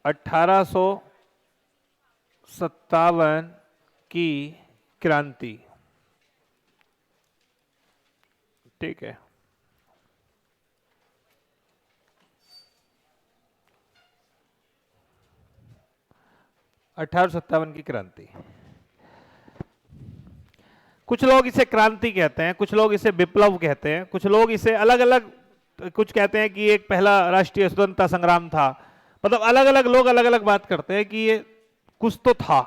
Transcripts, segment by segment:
1857 की क्रांति। ठीक है, की क्रांति। कुछ लोग इसे क्रांति कहते हैं, कुछ लोग इसे विप्लव कहते हैं, कुछ लोग इसे अलग अलग, कुछ कहते हैं कि एक पहला राष्ट्रीय स्वतंत्रता संग्राम था। मतलब अलग अलग लोग अलग अलग बात करते हैं कि ये कुछ तो था।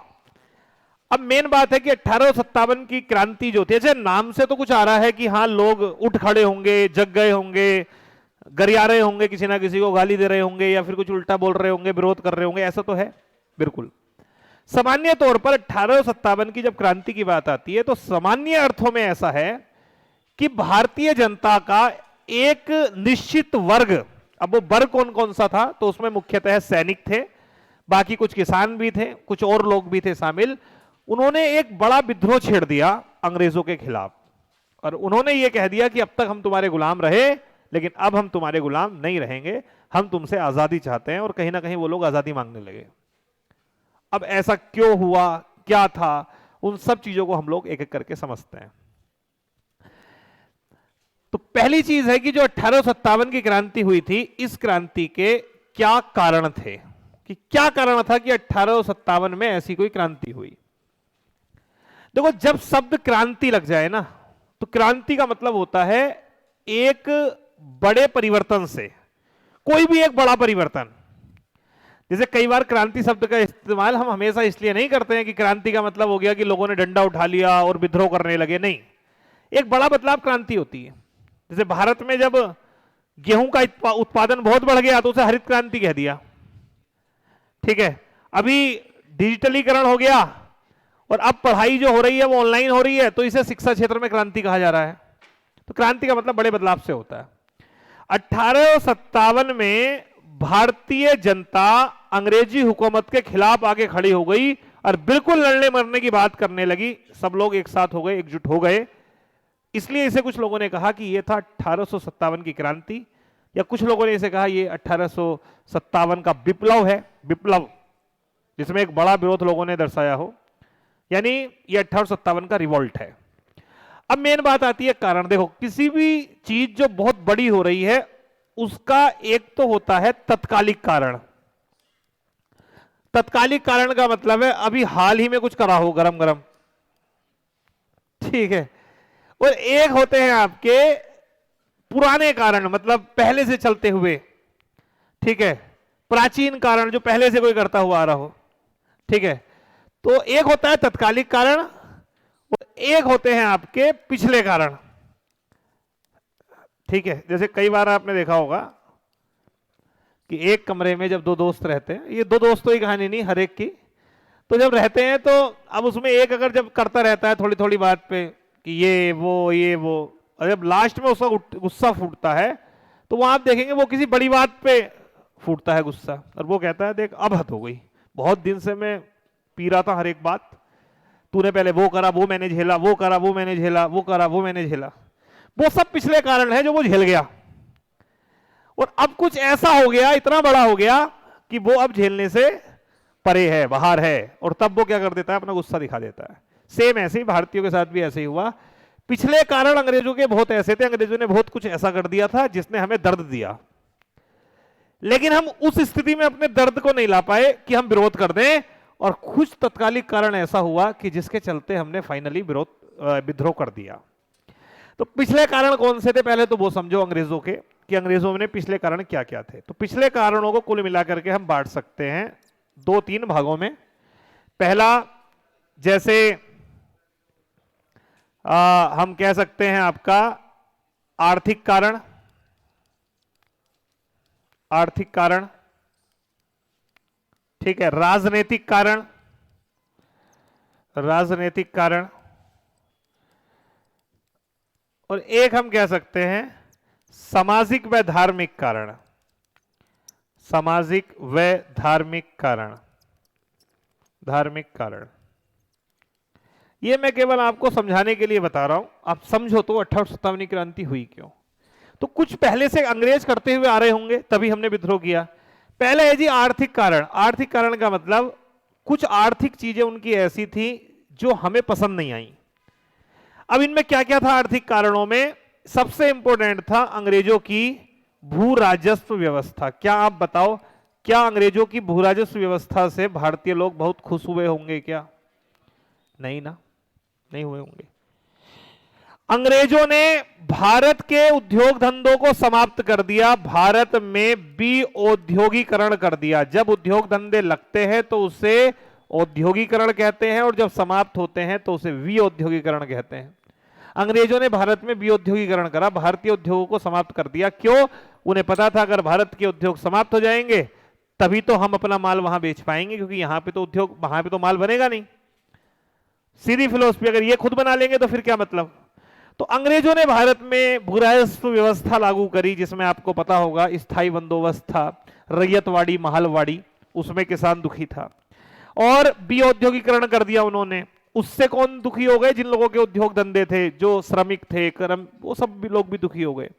अब मेन बात है कि 1857 की क्रांति जो थी, जैसे नाम से तो कुछ आ रहा है कि हाँ लोग उठ खड़े होंगे, जग गए होंगे, गरिया रहे होंगे, किसी ना किसी को गाली दे रहे होंगे या फिर कुछ उल्टा बोल रहे होंगे, विरोध कर रहे होंगे, ऐसा तो है बिल्कुल। सामान्य तौर पर 1857 की जब क्रांति की बात आती है तो सामान्य अर्थों में ऐसा है कि भारतीय जनता का एक निश्चित वर्ग, अब वो वर्ग कौन कौन सा था, तो उसमें मुख्यतः सैनिक थे, बाकी कुछ किसान भी थे, कुछ और लोग भी थे शामिल। उन्होंने एक बड़ा विद्रोह छेड़ दिया अंग्रेजों के खिलाफ और उन्होंने ये कह दिया कि अब तक हम तुम्हारे गुलाम रहे लेकिन अब हम तुम्हारे गुलाम नहीं रहेंगे, हम तुमसे आजादी चाहते हैं। और कहीं ना कहीं वो लोग आजादी मांगने लगे। अब ऐसा क्यों हुआ, क्या था, उन सब चीजों को हम लोग एक एक करके समझते हैं। तो पहली चीज है कि जो 1857 की क्रांति हुई थी, इस क्रांति के क्या कारण थे, कि क्या कारण था कि 1857 में ऐसी कोई क्रांति हुई। देखो, जब शब्द क्रांति लग जाए ना, तो क्रांति का मतलब होता है एक बड़े परिवर्तन से, कोई भी एक बड़ा परिवर्तन। जैसे कई बार क्रांति शब्द का इस्तेमाल हम हमेशा इसलिए नहीं करते हैं कि क्रांति का मतलब हो गया कि लोगों ने डंडा उठा लिया और विद्रोह करने लगे, नहीं। एक बड़ा बदलाव क्रांति होती है। जैसे भारत में जब गेहूं का उत्पादन बहुत बढ़ गया तो उसे हरित क्रांति कह दिया। ठीक है, अभी डिजिटलीकरण हो गया और अब पढ़ाई जो हो रही है वो ऑनलाइन हो रही है, तो इसे शिक्षा क्षेत्र में क्रांति कहा जा रहा है। तो क्रांति का मतलब बड़े बदलाव से होता है। 1857 में भारतीय जनता अंग्रेजी हुकूमत के खिलाफ आगे खड़ी हो गई और बिल्कुल लड़ने मरने की बात करने लगी। सब लोग एक साथ हो गए, एकजुट हो गए। इसलिए इसे कुछ लोगों ने कहा कि यह था 1857 की क्रांति, या कुछ लोगों ने इसे कहा यह 1857 का विप्लव है, विप्लव जिसमें एक बड़ा विरोध लोगों ने दर्शाया हो, यानी यह 1857 का रिवॉल्ट है। अब मेन बात आती है कारण। देखो, किसी भी चीज जो बहुत बड़ी हो रही है उसका एक तो होता है तत्कालिक कारण। तत्कालिक कारण का मतलब है अभी हाल ही में कुछ करा हो गरम गरम, ठीक है। और एक होते हैं आपके पुराने कारण, मतलब पहले से चलते हुए, ठीक है, प्राचीन कारण जो पहले से कोई करता हुआ आ रहा हो, ठीक है। तो एक होता है तत्कालिक कारण और एक होते हैं आपके पिछले कारण, ठीक है। जैसे कई बार आपने देखा होगा कि एक कमरे में जब दो दोस्त रहते हैं, ये दो दोस्तों की कहानी नहीं, हर एक की, तो जब रहते हैं तो अब उसमें एक अगर जब करता रहता है थोड़ी थोड़ी बात पे कि ये वो, और जब लास्ट में उसका गुस्सा फूटता है तो वहां आप देखेंगे वो किसी बड़ी बात पे फूटता है गुस्सा, और वो कहता है देख अब हद हो गई, बहुत दिन से मैं पी रहा था हर एक बात, तूने पहले वो करा वो मैंने झेला, वो करा वो मैंने झेला, वो करा वो मैंने झेला। वो सब पिछले कारण है जो वो झेल गया, और अब कुछ ऐसा हो गया, इतना बड़ा हो गया कि वो अब झेलने से परे है, बाहर है, और तब वो क्या कर देता है, अपना गुस्सा दिखा देता है। सेम ऐसे ही भारतीयों के साथ भी ऐसे ही हुआ। पिछले कारण अंग्रेजों के बहुत ऐसे थे, अंग्रेजों ने बहुत कुछ ऐसा कर दिया था जिसने हमें दर्द दिया, लेकिन हम उस स्थिति में अपने दर्द को नहीं ला पाए कि हम विरोध कर दें, और कुछ तत्कालिक कारण ऐसा हुआ कि जिसके चलते हमने फाइनली विद्रोह कर दिया। तो पिछले कारण कौन से थे, पहले तो वो समझो अंग्रेजों के, कि अंग्रेजों ने पिछले कारण क्या क्या थे। तो पिछले कारणों को कुल मिलाकर के हम बांट सकते हैं दो तीन भागों में। पहला, जैसे हम कह सकते हैं आपका आर्थिक कारण, आर्थिक कारण, ठीक है, राजनीतिक कारण, राजनीतिक कारण, और एक हम कह सकते हैं सामाजिक व धार्मिक कारण, सामाजिक व धार्मिक कारण, धार्मिक कारण। ये मैं केवल आपको समझाने के लिए बता रहा हूं, आप समझो तो 1857 क्रांति हुई क्यों। तो कुछ पहले से अंग्रेज करते हुए आ रहे होंगे तभी हमने विद्रोह किया, पहले है जी आर्थिक कारण। आर्थिक कारण का मतलब कुछ आर्थिक चीजें उनकी ऐसी थी जो हमें पसंद नहीं आई। अब इनमें क्या क्या था आर्थिक कारणों में? सबसे इंपॉर्टेंट था अंग्रेजों की भू राजस्व व्यवस्था। क्या आप बताओ, क्या अंग्रेजों की भू राजस्व व्यवस्था से भारतीय लोग बहुत खुश हुए होंगे क्या? नहीं ना, नहीं हुए होंगे। अंग्रेजों ने भारत के उद्योग धंधों को समाप्त कर दिया, भारत में विऔद्योगीकरण कर दिया। जब उद्योग धंधे लगते हैं तो उसे औद्योगिकरण कहते हैं, और जब समाप्त होते हैं तो उसे विऔद्योगिकरण कहते हैं। अंग्रेजों ने भारत में विऔद्योगिकरण करा, भारतीय उद्योगों को समाप्त कर दिया। क्यों? उन्हें पता था अगर भारत के उद्योग समाप्त हो जाएंगे तभी तो हम अपना माल वहां बेच पाएंगे, क्योंकि यहां पे तो उद्योग, वहां पे तो माल बनेगा नहीं। सीधी फिलोसफी, अगर ये खुद बना लेंगे तो फिर क्या मतलब? तो अंग्रेजों ने भारत में भू राजस्व व्यवस्था लागू करी, जिसमें आपको पता होगा स्थायी बंदोबस्त था, रैयतवाड़ी, महलवाड़ी, उसमें किसान दुखी था। और विऔद्योगिकरण कर दिया उन्होंने। उससे कौन दुखी हो गए? जिन लोगों के उद्योग धंधे थे, जो श्रमिक थे, कर्म, वो सब भी लोग भी दुखी हो गए।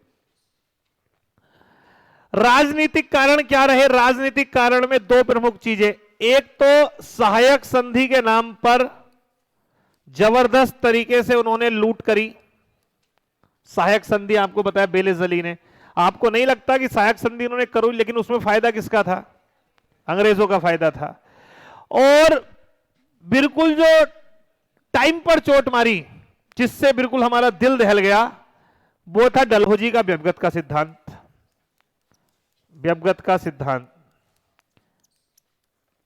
राजनीतिक कारण क्या रहे? राजनीतिक कारण में दो प्रमुख चीजें। एक तो सहायक संधि के नाम पर जबरदस्त तरीके से उन्होंने लूट करी। सहायक संधि आपको बताया बेलेजली ने। आपको नहीं लगता कि सहायक संधि उन्होंने करी, लेकिन उसमें फायदा किसका था? अंग्रेजों का फायदा था। और बिल्कुल जो टाइम पर चोट मारी, जिससे बिल्कुल हमारा दिल दहल गया, वो था डलहौजी का व्यवगत का सिद्धांत। व्यवगत का सिद्धांत,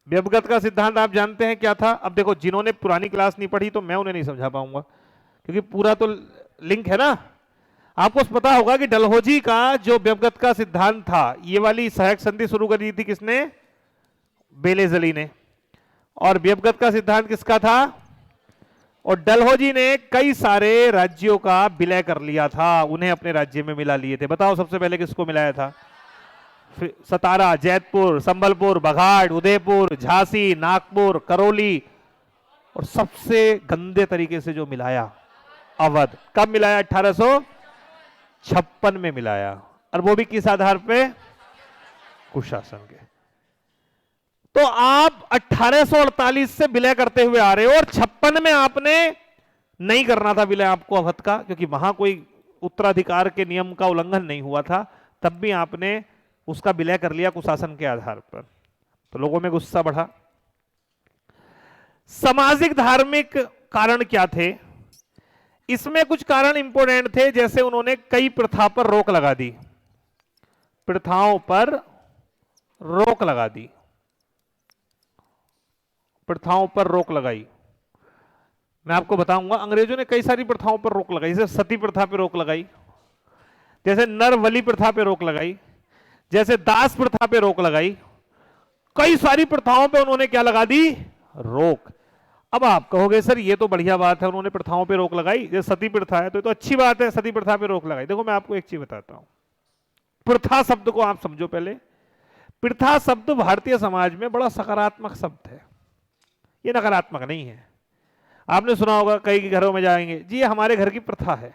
व्यवगत का सिद्धांत आप जानते हैं क्या था? अब देखो, जिन्होंने पुरानी क्लास नहीं पढ़ी तो मैं उन्हें नहीं समझा पाऊंगा, क्योंकि पूरा तो लिंक है ना। आपको पता होगा कि डलहौजी का जो व्यवगत का सिद्धांत था, ये वाली सहायक संधि शुरू करी थी किसने? बेलेजली ने। और व्यवगत का सिद्धांत किसका था? और डलहौजी ने कई सारे राज्यों का विलय कर लिया था, उन्हें अपने राज्य में मिला लिए थे। बताओ सबसे पहले किसको मिलाया था? सतारा, जैतपुर, संबलपुर, बघाट, उदयपुर, झांसी, नागपुर, करौली, और सबसे गंदे तरीके से जो मिलाया, अवध। कब मिलाया? 1856 में मिलाया। और वो भी किस आधार पे? कुशासन के। तो आप 1848 से विलय करते हुए आ रहे हो, और 56 में आपने नहीं करना था विलय आपको अवध का, क्योंकि वहां कोई उत्तराधिकार के नियम का उल्लंघन नहीं हुआ था। तब भी आपने उसका विलय कर लिया कुशासन के आधार पर। तो लोगों में गुस्सा बढ़ा। सामाजिक धार्मिक कारण क्या थे? इसमें कुछ कारण इंपॉर्टेंट थे, जैसे उन्होंने कई प्रथा पर रोक लगा दी। प्रथाओं पर रोक लगा दी, प्रथाओं पर रोक लगाई। मैं आपको बताऊंगा, अंग्रेजों ने कई सारी प्रथाओं पर रोक लगाई। जैसे सती प्रथा पर रोक लगाई, जैसे नरबलि प्रथा पर रोक लगाई, जैसे दास प्रथा पे रोक लगाई। कई सारी प्रथाओं पे उन्होंने क्या लगा दी? रोक। अब आप कहोगे सर ये तो बढ़िया बात है, उन्होंने प्रथाओं पे रोक लगाई, जैसे सती प्रथा है तो अच्छी बात है, सती प्रथा पे रोक लगाई। देखो मैं आपको एक चीज बताता हूं, प्रथा शब्द को आप समझो पहले। प्रथा शब्द भारतीय समाज में बड़ा सकारात्मक शब्द है, ये नकारात्मक नहीं है। आपने सुना होगा कई घरों में जाएंगे, जी ये हमारे घर की प्रथा है,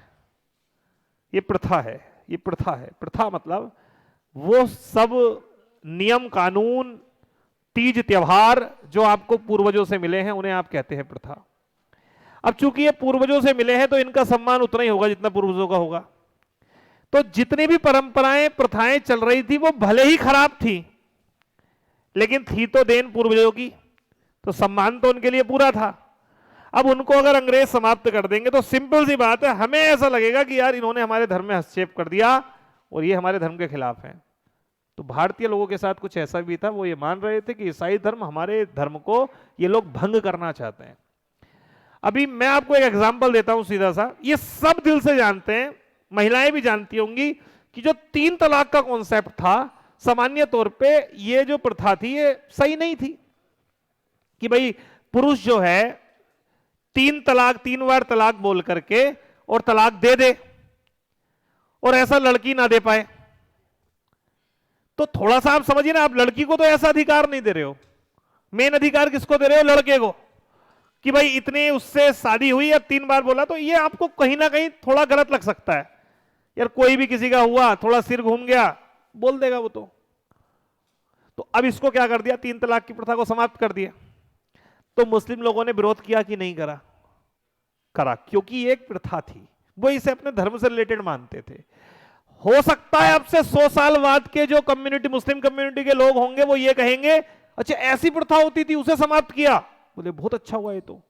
ये प्रथा है, ये प्रथा है। प्रथा मतलब वो सब नियम कानून, तीज त्योहार जो आपको पूर्वजों से मिले हैं, उन्हें आप कहते हैं प्रथा। अब चूंकि ये पूर्वजों से मिले हैं तो इनका सम्मान उतना ही होगा जितना पूर्वजों का होगा। तो जितनी भी परंपराएं, प्रथाएं चल रही थी वो भले ही खराब थी, लेकिन थी तो देन पूर्वजों की, तो सम्मान तो उनके लिए पूरा था। अब उनको अगर अंग्रेज समाप्त कर देंगे तो सिंपल सी बात है, हमें ऐसा लगेगा कि यार इन्होंने हमारे धर्म में हस्तक्षेप कर दिया और ये हमारे धर्म के खिलाफ है। तो भारतीय लोगों के साथ कुछ ऐसा भी था, वो ये मान रहे थे कि ईसाई धर्म, हमारे धर्म को ये लोग भंग करना चाहते हैं। अभी मैं आपको एक एग्जांपल देता हूं सीधा सा, ये सब दिल से जानते हैं, महिलाएं भी जानती होंगी कि जो 3 तलाक का कॉन्सेप्ट था, सामान्य तौर पे ये जो प्रथा थी ये सही नहीं थी कि भाई पुरुष जो है 3 तलाक, 3 बार तलाक बोल करके और तलाक दे दे, और ऐसा लड़की ना दे पाए। तो थोड़ा सा आप समझिए ना, आप लड़की को तो ऐसा अधिकार नहीं दे रहे हो। मेन अधिकार किसको दे रहे हो? लड़के को, कि भाई इतने उससे शादी हुई या 3 बार बोला। तो ये आपको कहीं ना कहीं थोड़ा गलत लग सकता है यार, कोई भी किसी का हुआ, थोड़ा सिर घूम गया, बोल देगा वो। तो अब इसको क्या कर दिया, 3 तलाक की प्रथा को समाप्त कर दिया। तो मुस्लिम लोगों ने विरोध किया कि नहीं करा? करा, क्योंकि ये एक प्रथा थी, वो इसे अपने धर्म से रिलेटेड मानते थे। हो सकता है अब से 100 साल बाद के जो कम्युनिटी, मुस्लिम कम्युनिटी के लोग होंगे, वो ये कहेंगे अच्छा ऐसी प्रथा होती थी, उसे समाप्त किया। बोले बहुत अच्छा हुआ, ये तो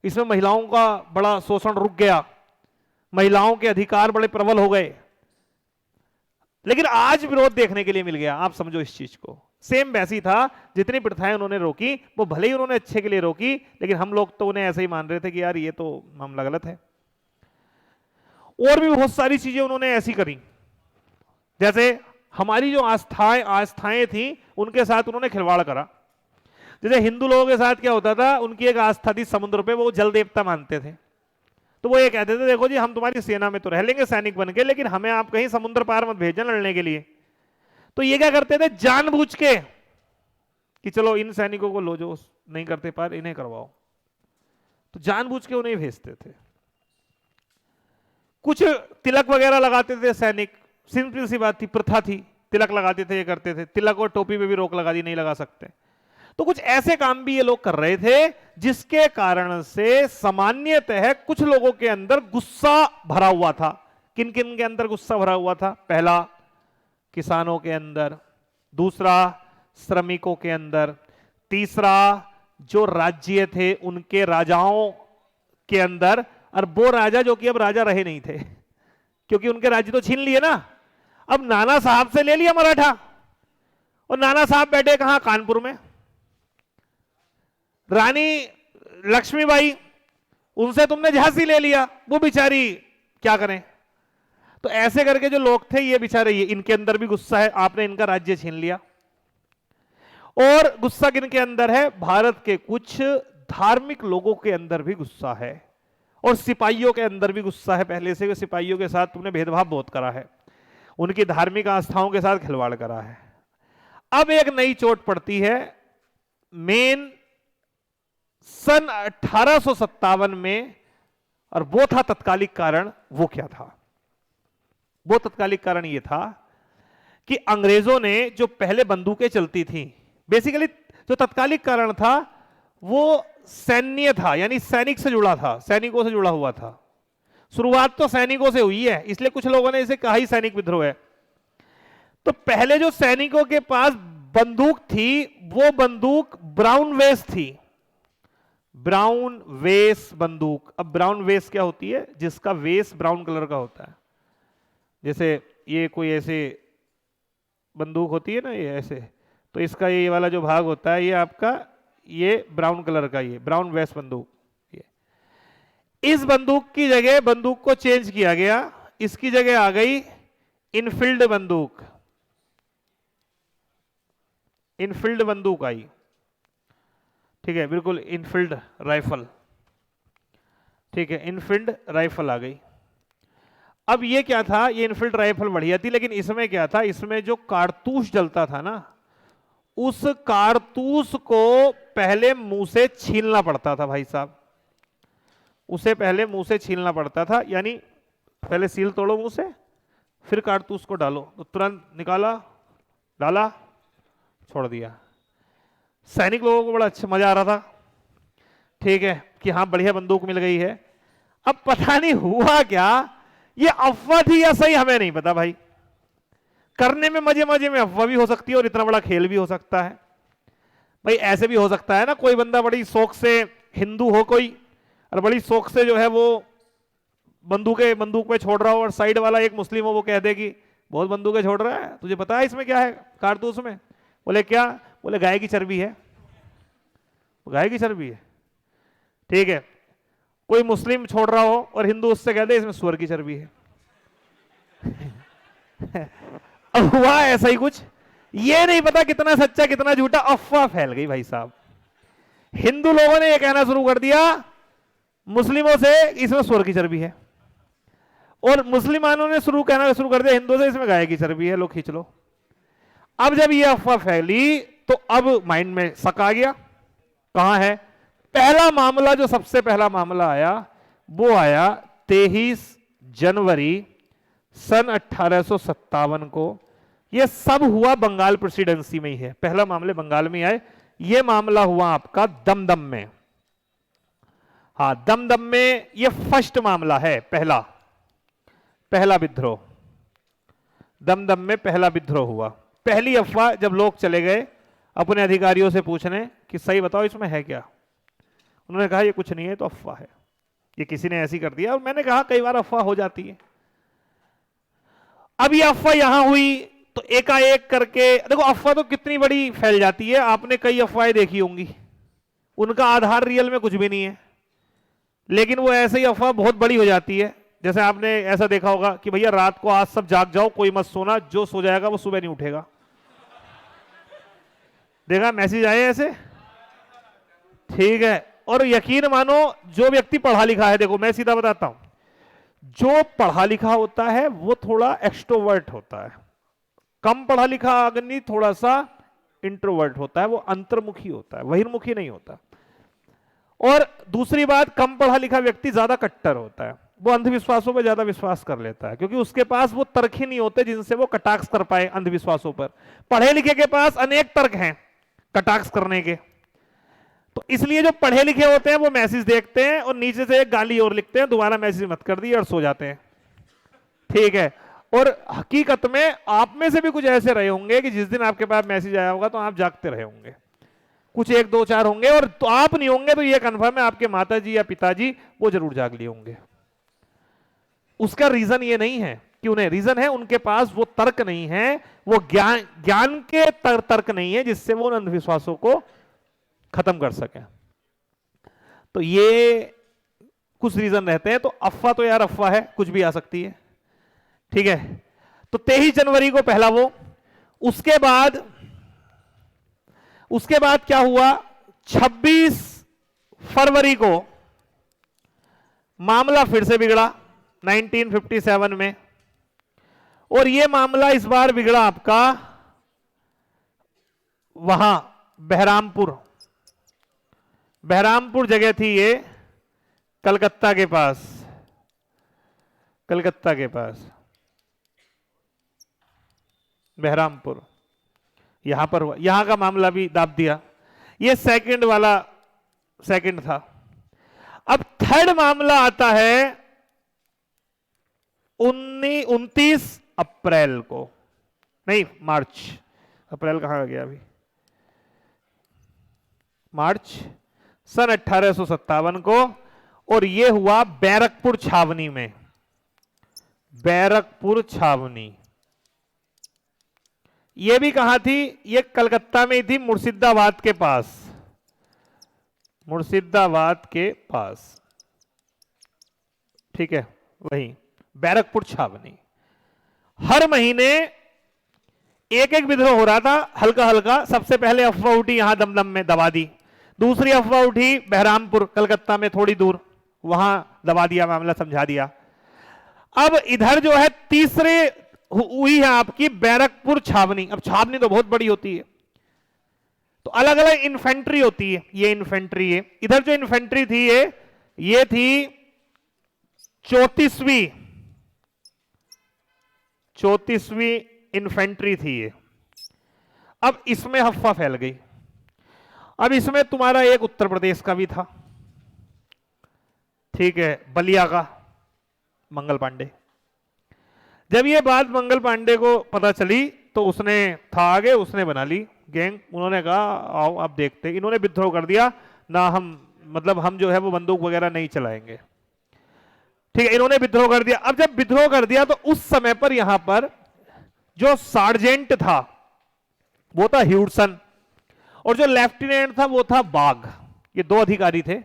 इसमें महिलाओं का बड़ा शोषण रुक गया, महिलाओं के अधिकार बड़े प्रबल हो गए। लेकिन आज विरोध देखने के लिए मिल गया। आप समझो इस चीज को, सेम वैसी था। जितनी प्रथाएं उन्होंने रोकी, वो भले ही उन्होंने अच्छे के लिए रोकी, लेकिन हम लोग तो उन्हें ऐसे ही मान रहे थे कि यार ये तो मामला गलत है। और भी बहुत सारी चीजें उन्होंने ऐसी करी, जैसे हमारी जो आस्थाएं थी उनके साथ उन्होंने खिलवाड़ करा। जैसे हिंदू लोगों के साथ क्या होता था, उनकी एक आस्था थी समुद्र पे, वो जल देवता मानते थे। तो वो ये कहते थे देखो जी हम तुम्हारी सेना में तो रह लेंगे सैनिक बन के, लेकिन हमें आप कहीं समुद्र पार मत भेजना लड़ने के लिए। तो ये क्या करते थे, जानबूझ के कि चलो इन सैनिकों को लो जो नहीं करते पार, इन्हें करवाओ, तो जानबूझ के उन्हें भेजते थे। कुछ तिलक वगैरह लगाते थे सैनिक, सिंपल सी बात थी, प्रथा थी, तिलक लगाते थे, ये करते थे। तिलक और टोपी पे भी रोक लगा दी, नहीं लगा सकते। तो कुछ ऐसे काम भी ये लोग कर रहे थे जिसके कारण से सामान्यतः कुछ लोगों के अंदर गुस्सा भरा हुआ था। किन किन के अंदर गुस्सा भरा हुआ था? पहला, किसानों के अंदर, दूसरा श्रमिकों के अंदर, तीसरा जो राज्य थे उनके राजाओं के अंदर। और वो राजा जो कि अब राजा रहे नहीं थे, क्योंकि उनके राज्य तो छीन लिए ना। अब नाना साहब से ले लिया मराठा, और नाना साहब बैठे कहां? कानपुर में। रानी लक्ष्मीबाई, उनसे तुमने झांसी ले लिया, वो बेचारी क्या करें? तो ऐसे करके जो लोग थे ये बेचारे, ये इनके अंदर भी गुस्सा है, आपने इनका राज्य छीन लिया। और गुस्सा किन के अंदर है? भारत के कुछ धार्मिक लोगों के अंदर भी गुस्सा है, और सिपाहियों के अंदर भी गुस्सा है। पहले से सिपाहियों के साथ तुमने भेदभाव बहुत करा है, उनकी धार्मिक आस्थाओं के साथ खिलवाड़ करा है। अब एक नई चोट पड़ती है, मेन सन 1857 में, और वो था तत्कालिक कारण। वो क्या था? वो तत्कालिक कारण ये था कि अंग्रेजों ने जो पहले बंदूकें चलती थी, बेसिकली जो तत्कालिक कारण था वो सैन्य था, यानी सैनिक से जुड़ा था, सैनिकों से जुड़ा हुआ था। शुरुआत तो सैनिकों से हुई है, इसलिए कुछ लोगों ने इसे कहा ही सैनिक विद्रोह है। तो पहले जो सैनिकों के पास बंदूक थी, वो बंदूक ब्राउन वेस थी, ब्राउन वेस बंदूक। अब ब्राउन वेस क्या होती है? जिसका वेस ब्राउन कलर का होता है। जैसे ये कोई ऐसे बंदूक होती है ना, ये ऐसे, तो इसका ये वाला जो भाग होता है ये आपका, ये ब्राउन कलर का, ये ब्राउन वेस बंदूक। ये इस बंदूक की जगह बंदूक को चेंज किया गया, इसकी जगह आ गई इनफील्ड बंदूक। इनफील्ड बंदूक आई, ठीक है, बिल्कुल इनफील्ड राइफल, ठीक है, इनफील्ड राइफल आ गई। अब ये क्या था? ये इनफील्ड राइफल बढ़िया थी, लेकिन इसमें क्या था? इसमें जो कारतूस जलता था ना, उस कारतूस को पहले मुंह से छीलना पड़ता था भाई साहब, उसे पहले मुंह से छीलना पड़ता था। यानी पहले सील तोड़ो मुंह से, फिर कारतूस को डालो, तो तुरंत निकाला, डाला, छोड़ दिया। सैनिक लोगों को बड़ा अच्छा मजा आ रहा था, ठीक है, कि हाँ बढ़िया बंदूक मिल गई है। अब पता नहीं हुआ क्या, ये अफवाह थी या सही, हमें नहीं पता भाई। करने में मजे मजे में अफवाह भी हो सकती है और इतना बड़ा खेल भी हो सकता है। भाई ऐसे भी हो सकता है ना, कोई बंदा बड़ी शौक से, हिंदू हो कोई, और बड़ी शौक से जो है वो बंदूक पे छोड़ रहा हो, और साइड वाला एक मुस्लिम हो, वो कह दे कि बहुत बंदूकें छोड़ रहा है, तुझे पता है इसमें क्या है कारतूस में? बोले क्या? बोले गाय की चर्बी है। गाय की चर्बी है, ठीक है। कोई मुस्लिम छोड़ रहा हो और हिंदू उससे कह दे इसमें सुअर की चर्बी है। अब हुआ ऐसा ही कुछ, ये नहीं पता कितना सच्चा कितना झूठा, अफवाह फैल गई भाई साहब। हिंदू लोगों ने यह कहना शुरू कर दिया मुस्लिमों से इसमें सुअर की चर्बी है, और मुसलमानों ने कहना शुरू कर दिया हिंदुओं से इसमें गाय की चर्बी है, लो खींच लो। अब जब यह अफवाह फैली तो अब माइंड में शक आ गया, कहां है? पहला मामला, जो सबसे पहला मामला आया वो आया 23 जनवरी सन 1857 को ये सब हुआ बंगाल प्रेसिडेंसी में ही है, पहला मामले बंगाल में आए। ये मामला हुआ आपका दमदम में। हाँ, दमदम में ये फर्स्ट मामला है, पहला विद्रोह। दमदम में पहला विद्रोह हुआ। पहली अफवाह जब लोग चले गए अपने अधिकारियों से पूछने कि सही बताओ इसमें है क्या, उन्होंने कहा ये कुछ नहीं है, तो अफवाह है, ये किसी ने ऐसी कर दिया। और मैंने कहा कई बार अफवाह हो जाती है। अब ये अफवाह यहां हुई तो एकाएक करके देखो, अफवाह तो कितनी बड़ी फैल जाती है। आपने कई अफवाहें देखी होंगी, उनका आधार रियल में कुछ भी नहीं है, लेकिन वो ऐसे ही अफवाह बहुत बड़ी हो जाती है। जैसे आपने ऐसा देखा होगा कि भैया रात को आज सब जाग जाओ, कोई मत सोना, जो सो जाएगा वो सुबह नहीं उठेगा। देखा मैसेज आए ऐसे, ठीक है। और यकीन मानो जो व्यक्ति पढ़ा लिखा है, देखो मैं सीधा बताता हूं, जो पढ़ा लिखा होता है वो थोड़ा एक्सट्रोवर्ट होता है, कम पढ़ा लिखा आदमी थोड़ा सा इंट्रोवर्ट होता है, वो अंतर्मुखी होता है, बहिर्मुखी नहीं होता। और दूसरी बात, कम पढ़ा लिखा व्यक्ति ज्यादा कट्टर होता है, वो अंधविश्वासों पर ज्यादा विश्वास कर लेता है, क्योंकि उसके पास वो तर्क ही नहीं होते जिनसे वो कटाक्ष कर पाए अंधविश्वासों पर। पढ़े लिखे के पास अनेक तर्क हैं कटाक्ष करने के। तो इसलिए जो पढ़े लिखे होते हैं वो मैसेज देखते हैं और नीचे से एक गाली और लिखते हैं, दोबारा मैसेज मत कर दिए, और सो जाते हैं, ठीक है। और हकीकत में आप में से भी कुछ ऐसे रहे होंगे कि जिस दिन आपके पास मैसेज आया होगा तो आप जागते रहे होंगे, कुछ एक दो चार होंगे, और तो आप नहीं होंगे तो ये कन्फर्म है आपके माताजी या पिताजी वो जरूर जाग लिए होंगे। उसका रीजन ये नहीं है कि उन्हें, रीजन है उनके पास वो तर्क नहीं है, वो ज्ञान के तर्क नहीं है जिससे वो उन अंधविश्वासों को खत्म कर सके। तो ये कुछ रीजन रहते हैं। तो अफवाह तो यार अफवाह है, कुछ भी आ सकती है, ठीक है। तो 23 जनवरी को पहला वो, उसके बाद क्या हुआ, 26 फरवरी को मामला फिर से बिगड़ा 1957 में। और यह मामला इस बार बिगड़ा आपका वहां बहरामपुर जगह थी ये, कलकत्ता के पास बहरामपुर, यहां पर हुआ। यहां का मामला भी दाब दिया। ये सेकंड था। अब थर्ड मामला आता है 29 अप्रैल को, नहीं मार्च, अप्रैल कहां गया अभी, मार्च सन 1857 को। और यह हुआ बैरकपुर छावनी में, बैरकपुर छावनी। यह भी कहां थी, यह कलकत्ता में थी, मुर्शिदाबाद के पास, ठीक है, वही बैरकपुर छावनी। हर महीने एक एक विद्रोह हो रहा था, हल्का हल्का। सबसे पहले अफवाह उठी यहां दमदम में, दबा दी। दूसरी अफवाह उठी बहरामपुर, कलकत्ता में थोड़ी दूर, वहां दबा दिया, मामला समझा दिया। अब इधर जो है तीसरे हुई है आपकी बैरकपुर छावनी। अब छावनी तो बहुत बड़ी होती है, तो अलग अलग इन्फेंट्री होती है। ये इन्फेंट्री है, इधर जो इन्फेंट्री थी ये थी 34वीं इन्फेंट्री थी ये। अब इसमें अफवाह फैल गई। अब इसमें तुम्हारा एक उत्तर प्रदेश का भी था, ठीक है, बलिया का मंगल पांडे। जब ये बात मंगल पांडे को पता चली तो उसने था आगे, उसने बना ली गैंग। उन्होंने कहा आओ आप देखते। इन्होंने विद्रोह कर दिया ना, हम जो है वो बंदूक वगैरह नहीं चलाएंगे, ठीक है। इन्होंने विद्रोह कर दिया। अब जब विद्रोह कर दिया तो उस समय पर यहां पर जो सार्जेंट था वो था ह्यूडसन, और जो लेफ्टिनेंट था वो था बाघ। ये दो अधिकारी थे।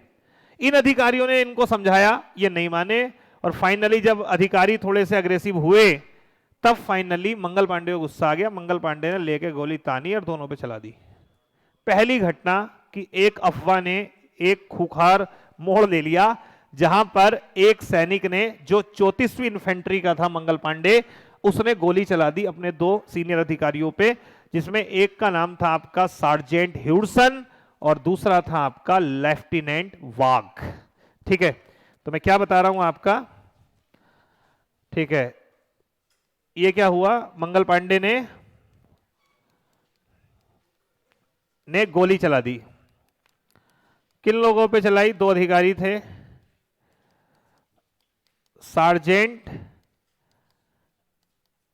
इन अधिकारियों ने इनको समझाया, ये नहीं माने। और फाइनली जब अधिकारी थोड़े से अग्रेसिव हुए तब फाइनली मंगल पांडे को गुस्सा आ गया। मंगल पांडे ने लेके गोली तानी और दोनों पे चला दी। पहली घटना कि एक अफवाह ने एक खूंखार मोड़ ले लिया, जहां पर एक सैनिक ने, जो 34वीं इन्फेंट्री का था मंगल पांडे, उसने गोली चला दी अपने दो सीनियर अधिकारियों पे, जिसमें एक का नाम था आपका सार्जेंट ह्यूडसन और दूसरा था आपका लेफ्टिनेंट वाघ, ठीक है। तो मैं क्या बता रहा हूं आपका, ठीक है। ये क्या हुआ, मंगल पांडे ने ने गोली चला दी। किन लोगों पे चलाई? दो अधिकारी थे, सार्जेंट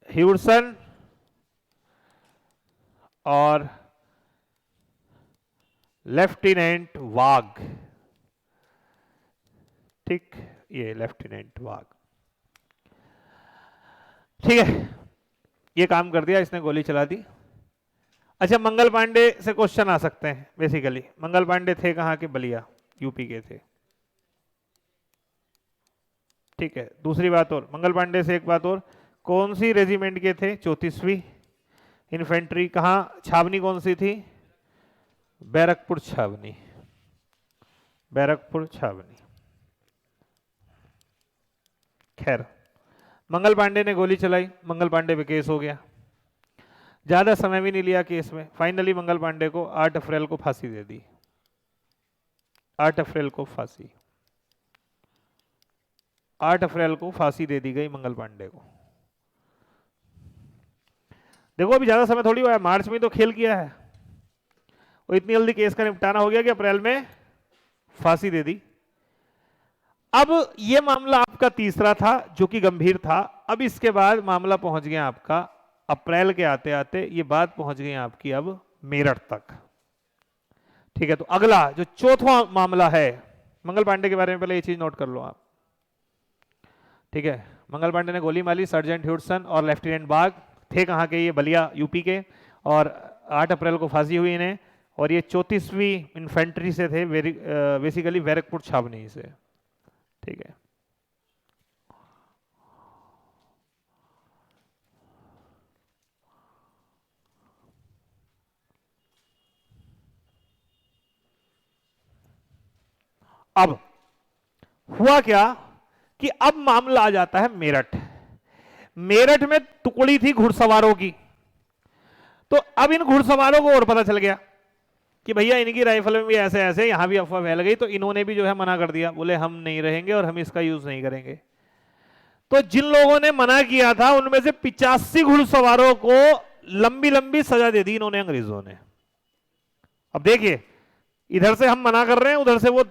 ह्यूडसन और लेफ्टिनेंट वाघ। ठीक, ये लेफ्टिनेंट वाघ। ठीक है, ये काम कर दिया, इसने गोली चला दी। अच्छा, मंगल पांडे से क्वेश्चन आ सकते हैं बेसिकली। मंगल पांडे थे कहां के? बलिया, यूपी के थे। ठीक है, दूसरी बात और, मंगल पांडे से एक बात और, कौन सी रेजिमेंट के थे? 34वीं इन्फेंट्री। कहां छावनी कौन सी थी? बैरकपुर छावनी, बैरकपुर छावनी। खैर, मंगल पांडे ने गोली चलाई, मंगल पांडे पे केस हो गया। ज्यादा समय भी नहीं लिया केस में, फाइनली मंगल पांडे को 8 अप्रैल को फांसी दे दी। 8 अप्रैल को फांसी, 8 अप्रैल को फांसी दे दी गई मंगल पांडे को। देखो अभी ज्यादा समय थोड़ी हुआ है, मार्च में तो खेल किया है, वो इतनी जल्दी केस का निपटारा हो गया कि अप्रैल में फांसी दे दी। अब ये मामला आपका तीसरा था जो कि गंभीर था। अब इसके बाद मामला पहुंच गया आपका अप्रैल के आते आते ये बात पहुंच गई आपकी अब मेरठ तक। ठीक है, तो अगला जो चौथा मामला है, मंगल पांडे के बारे में पहले ये चीज नोट कर लो आप। ठीक है, मंगल पांडे ने गोली मारी, सर्जेंट ह्यूडसन और लेफ्टिनेंट बाग थे कहां के? ये बलिया यूपी के, और 8 अप्रैल को फांसी हुई इन्हें। और ये 34वीं इन्फेंट्री से थे, बेसिकली बैरकपुर छावनी से। ठीक है, अब हुआ क्या कि अब मामला आ जाता है मेरठ। मेरठ में टुकड़ी थी घुड़सवारों की, तो अब इन घुड़सवारों को और पता चल गया कि भैया इनकी राइफल में भी ऐसे ऐसे, यहां भी अफवाह फैल गई, तो इन्होंने भी जो है मना कर दिया, बोले हम नहीं रहेंगे और हम इसका यूज नहीं करेंगे। तो जिन लोगों ने मना किया था उनमें से 85 घुड़सवारों को लंबी लंबी सजा दे दी इन्होंने, अंग्रेजों ने। अब देखिए, इधर से हम मना कर रहे हैं, उधर से वो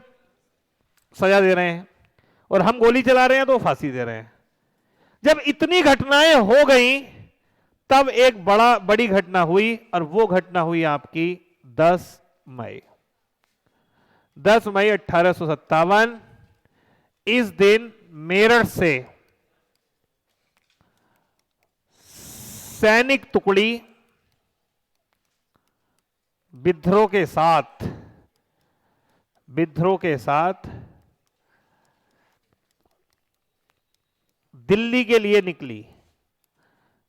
सजा दे रहे हैं, और हम गोली चला रहे हैं तो फांसी दे रहे हैं। जब इतनी घटनाएं हो गई तब एक बड़ी घटना हुई, और वो घटना हुई आपकी 10 मई 10 मई 1857। इस दिन मेरठ से सैनिक टुकड़ी विद्रोह के साथ दिल्ली के लिए निकली।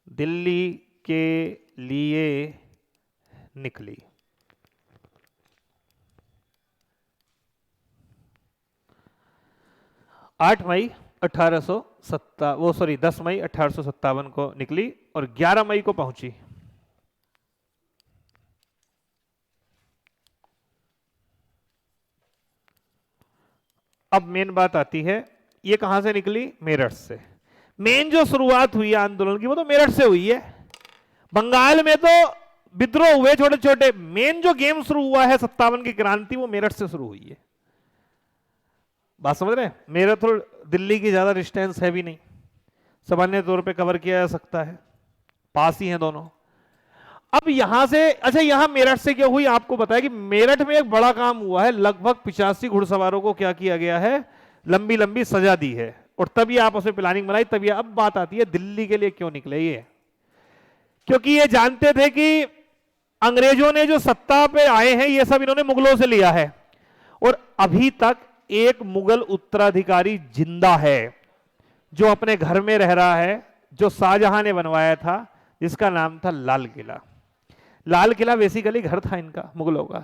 दिल्ली के लिए निकली। 10 मई 1857 को निकली और 11 मई को पहुंची। अब मेन बात आती है, ये कहां से निकली? मेरठ से। मेन जो शुरुआत हुई आंदोलन की वो तो मेरठ से हुई है। बंगाल में तो विद्रोह हुए छोटे छोटे, मेन जो गेम शुरू हुआ है 57 की क्रांति, वो मेरठ से शुरू हुई है। बात समझ रहे हैं? मेरठ और दिल्ली की ज्यादा डिस्टेंस है भी नहीं, सामान्य तौर पे कवर किया जा सकता है, पास ही हैं दोनों। अब यहां से, अच्छा यहां मेरठ से क्या हुई आपको बताया कि मेरठ में एक बड़ा काम हुआ है, लगभग 85 घुड़सवारों को क्या किया गया है? लंबी लंबी सजा दी है, और तभी आपस में प्लानिंग बनाई। तभी अब बात आती है दिल्ली के लिए क्यों निकले ये, क्योंकि ये जानते थे कि अंग्रेजों ने जो सत्ता पे आए हैं ये सब इन्होंने मुगलों से लिया है, और अभी तक एक मुगल उत्तराधिकारी जिंदा है जो अपने घर में रह रहा है, जो शाहजहां ने बनवाया था, जिसका नाम था लाल किला। लाल किला बेसिकली घर था इनका, मुगलों का।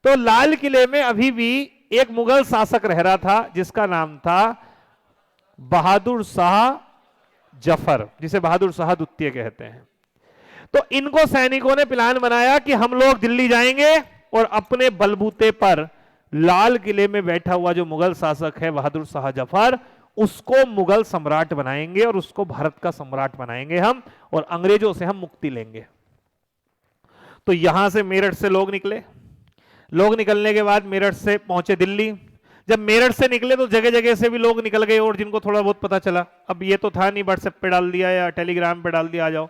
तो लाल किले में अभी भी एक मुगल शासक रह रहा था जिसका नाम था बहादुर शाह जफर, जिसे बहादुर शाह द्वितीय कहते हैं। तो इनको सैनिकों ने प्लान बनाया कि हम लोग दिल्ली जाएंगे और अपने बलबूते पर लाल किले में बैठा हुआ जो मुगल शासक है बहादुर शाह जफर, उसको मुगल सम्राट बनाएंगे और उसको भारत का सम्राट बनाएंगे हम, और अंग्रेजों से हम मुक्ति लेंगे। तो यहां से मेरठ से लोग निकले, लोग निकलने के बाद मेरठ से पहुंचे दिल्ली। जब मेरठ से निकले तो जगह जगह से भी लोग निकल गए, और जिनको थोड़ा बहुत पता चला, अब ये तो था नहीं व्हाट्सएप पे डाल दिया या टेलीग्राम पे डाल दिया आ जाओ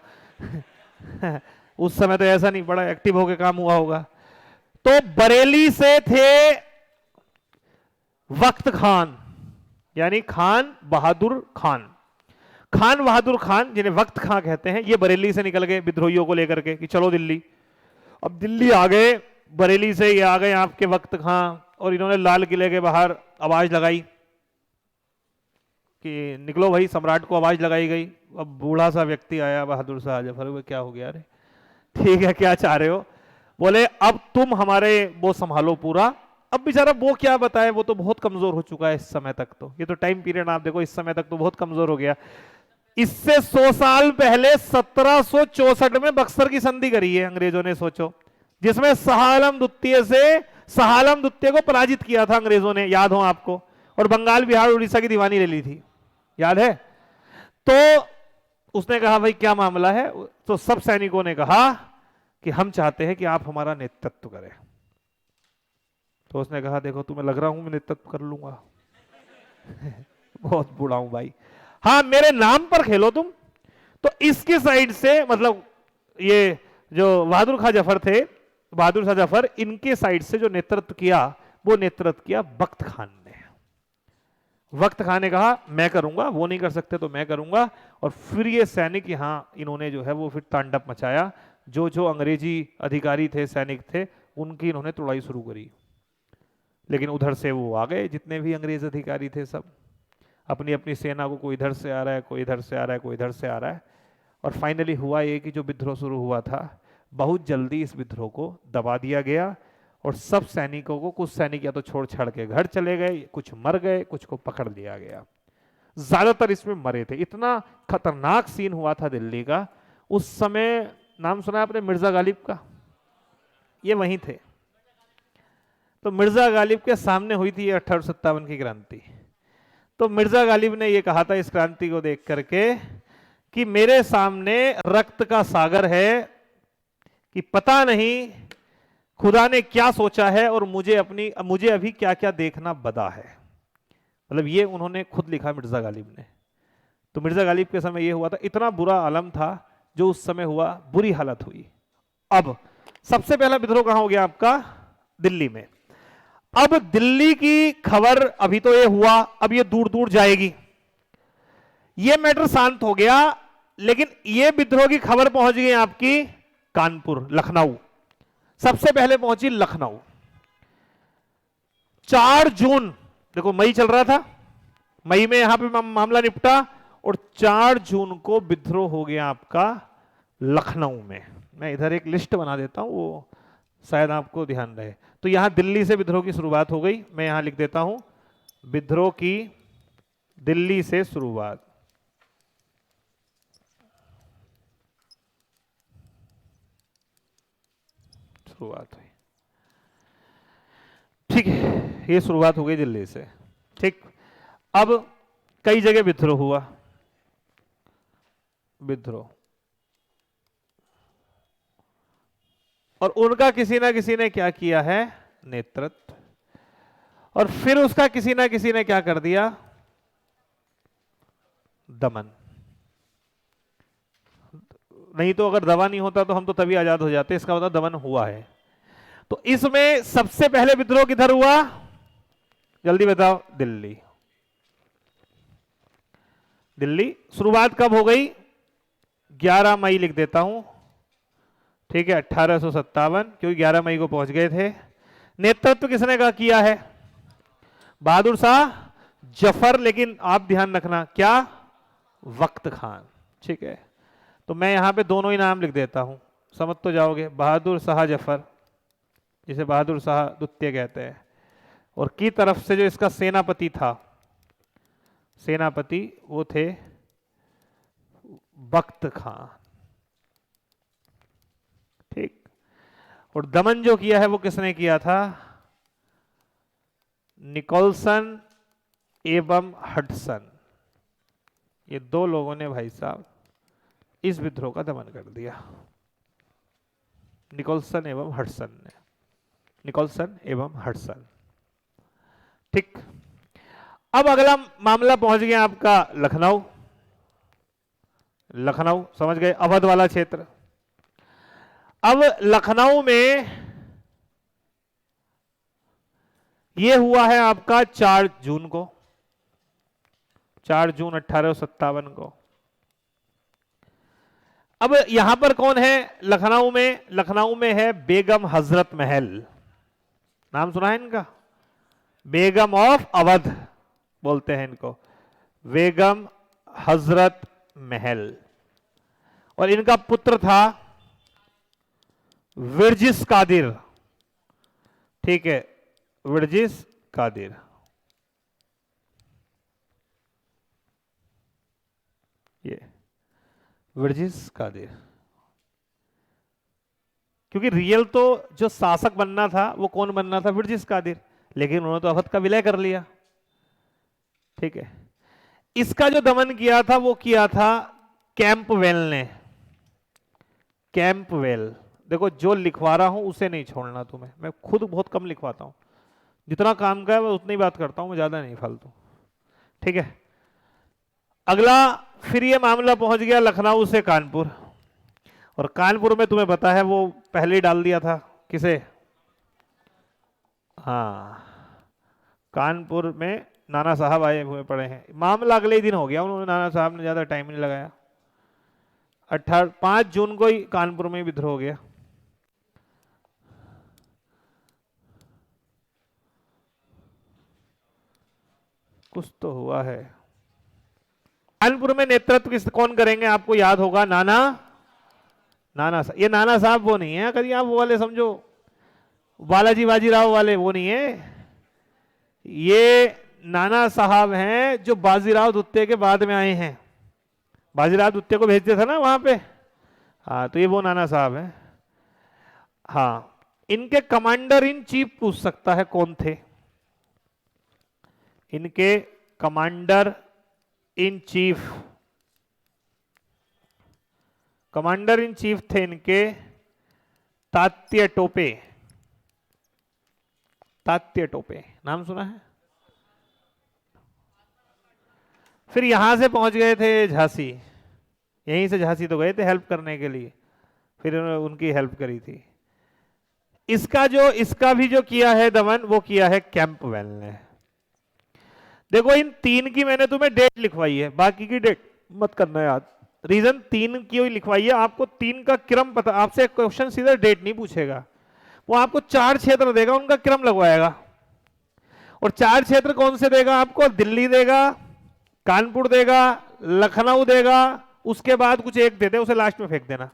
उस समय तो ऐसा नहीं, बड़ा एक्टिव होकर काम हुआ होगा। तो बरेली से थे वक्त खान, यानी खान बहादुर खान, खान बहादुर खान जिन्हें वक्त खान कहते हैं, ये बरेली से निकल गए विद्रोहियों को लेकर के कि चलो दिल्ली। अब दिल्ली आ गए, बरेली से ये आ गए आपके वक्त खान, और इन्होंने लाल किले के बाहर आवाज लगाई कि निकलो भाई, सम्राट को आवाज लगाई गई। अब बूढ़ा सा व्यक्ति आया, बहादुर शाह जफर, क्या हो गया? अरे ठीक है, क्या चाह रहे हो? बोले अब तुम हमारे वो संभालो पूरा। अब बेचारा वो क्या बताए, वो तो बहुत कमजोर हो चुका है इस समय तक, तो ये तो टाइम पीरियड आप देखो, इस समय तक तो बहुत कमजोर हो गया। इससे 100 साल पहले 1764 में बक्सर की संधि करी है अंग्रेजों ने, सोचो, जिसमें शाह आलम द्वितीय से शाह आलम द्वितीय को पराजित किया था अंग्रेजों ने, याद हो आपको, और बंगाल बिहार उड़ीसा की दीवानी ले ली थी, याद है? तो उसने कहा भाई क्या मामला है? तो सब सैनिकों ने कहा कि हम चाहते हैं कि आप हमारा नेतृत्व करें। तो उसने कहा देखो तुम्हें लग रहा हूं मैं नेतृत्व कर लूंगा बहुत बूढ़ा हूं भाई, हाँ मेरे नाम पर खेलो तुम। तो इसकी साइड से, मतलब ये जो बहादुर खां जफर थे, बहादुर शाह जफर, इनके साइड से जो नेतृत्व किया वो नेतृत्व किया वक्त खान ने। वक्त खान ने कहा मैं करूंगा, वो नहीं कर सकते तो मैं करूंगा। और फिर ये सैनिक यहां इन्होंने जो है वो फिर तांडव मचाया, जो जो अंग्रेजी अधिकारी थे, सैनिक थे, उनकी इन्होंने तुड़ाई शुरू करी। लेकिन उधर से वो आ गए, जितने भी अंग्रेज अधिकारी थे सब अपनी अपनी सेना को, कोई इधर से आ रहा है, कोई इधर से आ रहा है, कोई इधर से आ रहा है। और फाइनली हुआ ये कि जो विद्रोह शुरू हुआ था, बहुत जल्दी इस विद्रोह को दबा दिया गया, और सब सैनिकों को, कुछ सैनिक या तो छोड़ छाड़ के घर चले गए, कुछ मर गए, कुछ को पकड़ लिया गया। ज्यादातर इसमें मरे थे। इतना खतरनाक सीन हुआ था दिल्ली का उस समय। नाम सुना आपने मिर्जा गालिब का? ये वहीं थे। तो मिर्जा गालिब के सामने हुई थी 1857 की क्रांति। तो मिर्जा गालिब ने यह कहा था इस क्रांति को देख करके कि मेरे सामने रक्त का सागर है, कि पता नहीं खुदा ने क्या सोचा है, और मुझे अभी क्या क्या देखना बदा है। मतलब ये उन्होंने खुद लिखा मिर्जा गालिब ने। तो मिर्जा गालिब के समय ये हुआ था, इतना बुरा आलम था जो उस समय हुआ, बुरी हालत हुई। अब सबसे पहला विद्रोह कहां हो गया आपका? दिल्ली में। अब दिल्ली की खबर अभी तो ये हुआ, अब ये दूर दूर जाएगी, ये मैटर शांत हो गया। लेकिन ये विद्रोह की खबर पहुंच गई आपकी कानपुर, लखनऊ। सबसे पहले पहुंची लखनऊ। 4 जून, देखो मई चल रहा था, मई में यहां पे मामला निपटा, और 4 जून को विद्रोह हो गया आपका लखनऊ में। मैं इधर एक लिस्ट बना देता हूं, वो शायद आपको ध्यान रहे। तो यहां दिल्ली से विद्रोह की शुरुआत हो गई। मैं यहां लिख देता हूं विद्रोह की दिल्ली से शुरुआत। शुरुआत हुई, ठीक है, ये शुरुआत हो गई दिल्ली से। ठीक, अब कई जगह विद्रोह हुआ। विद्रोह, और उनका किसी ना किसी ने क्या किया है? नेतृत्व। और फिर उसका किसी ना किसी ने क्या कर दिया? दमन। नहीं तो अगर दमन नहीं होता तो हम तो तभी आजाद हो जाते, इसका मतलब दमन हुआ है। तो इसमें सबसे पहले विद्रोह किधर हुआ? जल्दी बताओ। दिल्ली। दिल्ली शुरुआत कब हो गई? 11 मई लिख देता हूं, ठीक है, 1857, क्योंकि 11 मई को पहुंच गए थे। नेतृत्व किसने का किया है? बहादुर शाह जफर, लेकिन आप ध्यान रखना क्या? वक्त खान। ठीक है, तो मैं यहां पे दोनों ही नाम लिख देता हूं, समझ तो जाओगे। बहादुर शाह जफर, जिसे बहादुर शाह द्वितीय कहते हैं, और की तरफ से जो इसका सेनापति था, सेनापति वो थे वक्त खान। ठीक, और दमन जो किया है वो किसने किया था? निकोलसन एवं हडसन। ये 2 लोगों ने भाई साहब इस विद्रोह का दमन कर दिया। निकोलसन एवं हडसन ने, निकोलसन एवं हडसन। ठीक, अब अगला मामला पहुंच गया आपका लखनऊ। लखनऊ समझ गए, अवध वाला क्षेत्र। अब लखनऊ में यह हुआ है आपका 4 जून को, 4 जून 1857 को। अब यहां पर कौन है लखनऊ में? लखनऊ में है बेगम हजरत महल। नाम सुना है इनका? बेगम ऑफ अवध बोलते हैं इनको, बेगम हजरत महल। और इनका पुत्र था विरजिस कादिर। ठीक है, विरजिस कादिर। ये विरजिस कादिर, क्योंकि रियल तो जो शासक बनना था वो कौन बनना था? विरजिस कादिर, लेकिन उन्होंने तो अवध का विलय कर लिया। ठीक है, इसका जो दमन किया था वो किया था कैंपवेल ने। कैंपवेल, देखो जो लिखवा रहा हूं उसे नहीं छोड़ना तुम्हें, मैं खुद बहुत कम लिखवाता हूं, जितना काम का है मैं उतनी बात करता हूं, मैं ज्यादा नहीं फालतू। ठीक है, अगला फिर ये मामला पहुंच गया लखनऊ से कानपुर। और कानपुर में तुम्हें पता है वो पहले ही डाल दिया था किसे? हाँ, कानपुर में नाना साहब आए हुए पड़े हैं। मामला अगले ही दिन हो गया, उन्होंने, नाना साहब ने ज्यादा टाइम नहीं लगाया। 5 जून को ही कानपुर में विद्रोह हो गया। कुछ तो हुआ है। कानपुर में नेतृत्व किस कौन करेंगे? आपको याद होगा, नाना साहब। ये नाना साहब वो नहीं है, कभी आप वो वाले समझो बालाजी बाजीराव वाले, वो नहीं है। ये नाना साहब हैं जो बाजीराव दुत्ते के बाद में आए हैं। बाजीराव दुत्ते को भेजते थे ना वहां पे, हाँ, तो ये वो नाना साहब हैं। हाँ, इनके कमांडर इन चीफ पूछ सकता है कौन थे? इनके commander in chief, commander in chief थे इनके तात्या टोपे। तात्या टोपे नाम सुना है? फिर यहां से पहुंच गए थे झांसी, यहीं से झांसी तो गए थे हेल्प करने के लिए, फिर उन्होंने उनकी हेल्प करी थी। इसका भी जो किया है दमन, वो किया है कैंपवेल ने। देखो इन 3 की मैंने तुम्हें डेट लिखवाई है, बाकी की डेट मत करना याद। रीजन 3 की लिखवाई है, आपको 3 का क्रम पता। आपसे क्वेश्चन सीधा डेट नहीं पूछेगा, वो आपको 4 क्षेत्र देगा, उनका क्रम लगवाएगा। और 4 क्षेत्र कौन से देगा आपको? दिल्ली देगा, कानपुर देगा, लखनऊ देगा, उसके बाद कुछ एक देते, उसे लास्ट में फेंक देना।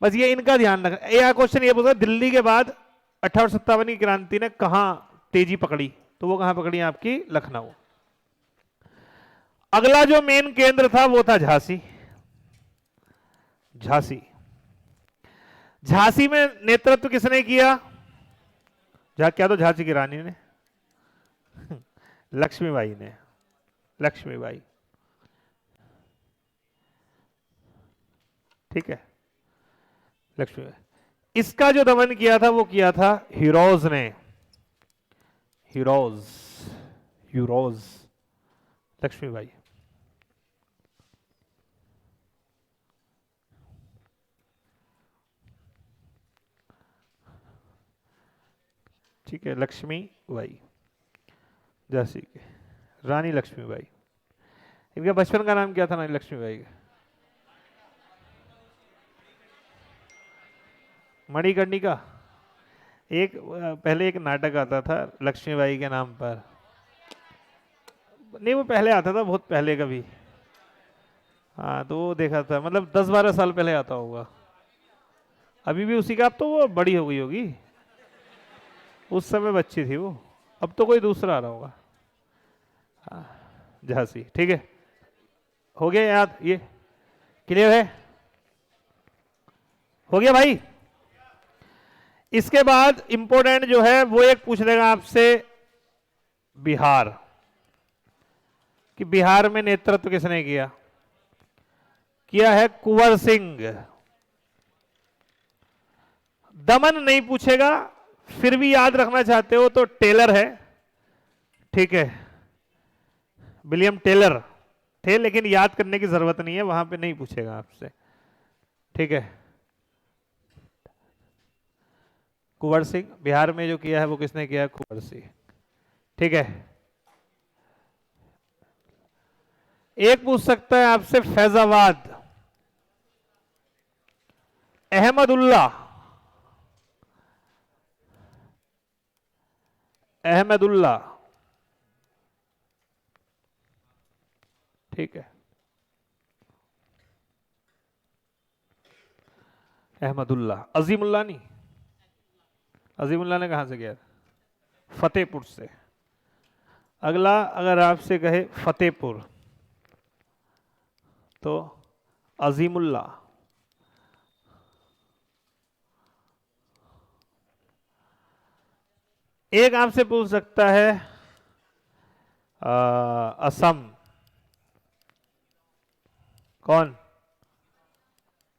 बस ये इनका ध्यान रखना। यह क्वेश्चन ये पूछा दिल्ली के बाद 1857 की क्रांति ने कहां तेजी पकड़ी, तो वो कहां पकड़ी? आपकी लखनऊ। अगला जो मेन केंद्र था वो था झांसी। झांसी, झांसी में नेतृत्व किसने किया? क्या तो झांसी की रानी ने, लक्ष्मीबाई ने। लक्ष्मीबाई, ठीक है, लक्ष्मीबाई। इसका जो दमन किया था वो किया था हीरोज ने। Heroes, heroes, Lakshmibai. ठीक है, लक्ष्मीबाई, झांसी के रानी लक्ष्मीबाई। इनका बचपन का नाम क्या था रानी लक्ष्मीबाई का? मणिकर्णिका। एक पहले एक नाटक आता था लक्ष्मीबाई के नाम पर, नहीं वो पहले आता था, बहुत पहले कभी। हाँ, तो वो देखा था, मतलब 10-12 साल पहले आता होगा। अभी भी उसी का, अब तो वो बड़ी हो गई होगी, उस समय बच्ची थी वो, अब तो कोई दूसरा आ रहा होगा। झांसी, ठीक है, हो गया याद? ये क्लियर है? हो गया भाई? इसके बाद इंपॉर्टेंट जो है वो एक पूछ लेगा आपसे, बिहार, कि बिहार में नेतृत्व किसने किया? किया है कुंवर सिंह। दमन नहीं पूछेगा, फिर भी याद रखना चाहते हो तो टेलर है, ठीक है, विलियम टेलर थे, लेकिन याद करने की जरूरत नहीं है, वहां पे नहीं पूछेगा आपसे, ठीक है। कुंवर सिंह, बिहार में जो किया है वो किसने किया है? कुंवर सिंह, ठीक है। एक पूछ सकता है आपसे फैजाबाद, अहमदुल्ला, अहमदुल्ला, ठीक है, अहमदुल्ला। अजीमुल्ला नहीं, अजीमुल्ला ने कहां से किया? फतेहपुर से। अगला अगर आपसे कहे फतेहपुर तो अजीमुल्ला, एक आपसे पूछ सकता है असम, कौन?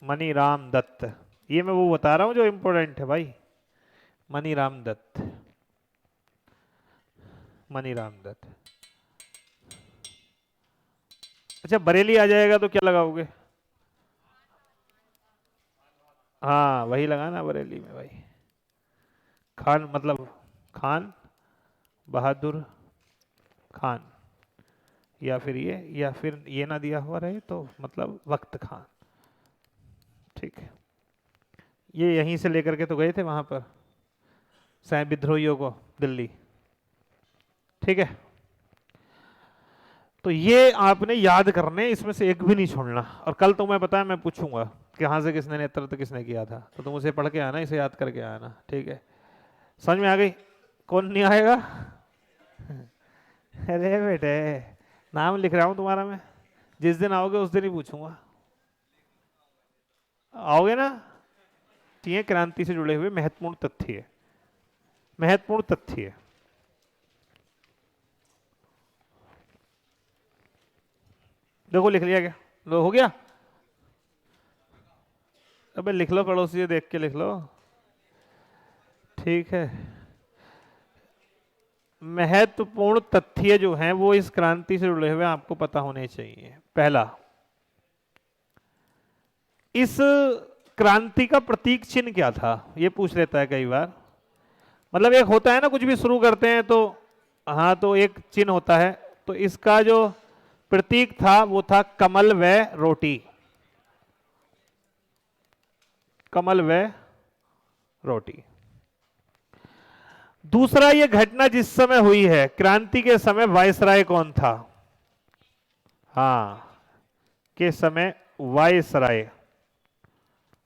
मनीराम दत्त। ये मैं वो बता रहा हूं जो इंपॉर्टेंट है भाई, मनीराम दत्त, मनीराम दत्त। अच्छा, बरेली आ जाएगा तो क्या लगाओगे? हाँ वही लगाना बरेली में भाई, खान मतलब खान बहादुर खान, या फिर ये ना दिया हुआ रहे तो मतलब वक्त खान, ठीक है। ये यहीं से लेकर के तो गए थे वहां पर विद्रोहियों को दिल्ली, ठीक है। तो ये आपने याद करने, इसमें से एक भी नहीं छोड़ना। और कल तो मैं पता है मैं पूछूंगा कि कहाँ से किसने नेतृत्व किसने किया था, तो तुम उसे पढ़ के आना, इसे याद करके आना, ठीक है। समझ में आ गई? कौन नहीं आएगा? अरे बेटे, नाम लिख रहा हूं तुम्हारा मैं, जिस दिन आओगे उस दिन ही पूछूंगा। आओगे ना? ये क्रांति से जुड़े हुए महत्वपूर्ण तथ्य है, महत्वपूर्ण तथ्य है। देखो लिख लिया क्या? लो हो गया? अबे लिख लो, पड़ोसी देख के लिख लो, ठीक है। महत्वपूर्ण तथ्य जो हैं वो इस क्रांति से जुड़े हुए आपको पता होने चाहिए। पहला, इस क्रांति का प्रतीक चिन्ह क्या था? ये पूछ लेता है कई बार। मतलब एक होता है ना, कुछ भी शुरू करते हैं तो हाँ, तो एक चिन्ह होता है, तो इसका जो प्रतीक था वो था कमल व रोटी, कमल व रोटी। दूसरा, ये घटना जिस समय हुई है, क्रांति के समय वायसराय कौन था? हाँ, के समय वायसराय,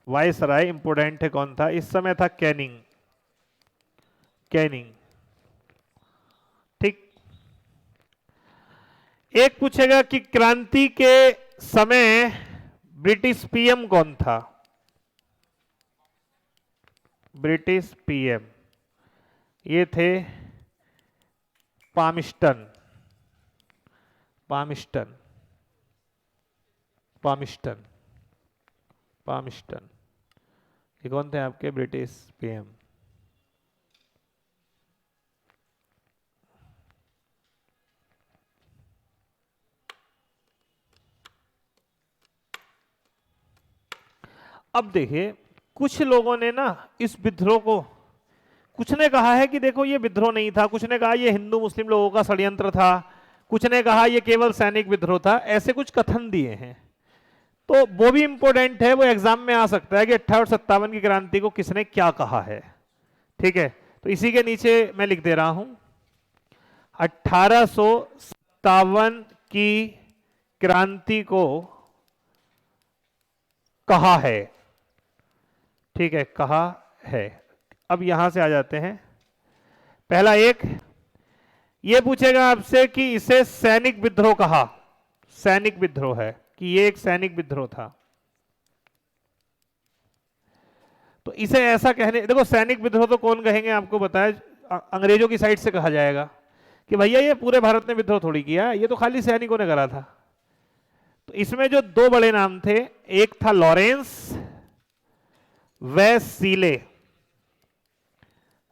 वायसराय इंपोर्टेंट है, कौन था इस समय? था कैनिंग, कैनिंग, ठीक। एक पूछेगा कि क्रांति के समय ब्रिटिश पीएम कौन था? ब्रिटिश पीएम ये थे पामिस्टन, पामिस्टन, पामिस्टन, पामिस्टन, ये कौन थे आपके ब्रिटिश पीएम? अब देखिए, कुछ लोगों ने ना इस विद्रोह को, कुछ ने कहा है कि देखो ये विद्रोह नहीं था, कुछ ने कहा ये हिंदू मुस्लिम लोगों का षड्यंत्र था, कुछ ने कहा ये केवल सैनिक विद्रोह था, ऐसे कुछ कथन दिए हैं। तो वो भी इंपॉर्टेंट है, वो एग्जाम में आ सकता है कि 1857 की क्रांति को किसने क्या कहा है, ठीक है। तो इसी के नीचे मैं लिख दे रहा हूं 1857 की क्रांति को कहा है, ठीक है, कहा है। अब यहां से आ जाते हैं। पहला, एक ये पूछेगा आपसे कि इसे सैनिक विद्रोह कहा, सैनिक विद्रोह है कि ये एक सैनिक विद्रोह था। तो इसे ऐसा कहने, देखो सैनिक विद्रोह तो कौन कहेंगे आपको बताया, अंग्रेजों की साइड से कहा जाएगा कि भैया ये पूरे भारत ने विद्रोह थोड़ी किया, ये तो खाली सैनिकों ने करा था। तो इसमें जो दो बड़े नाम थे, एक था लॉरेंस व सीले,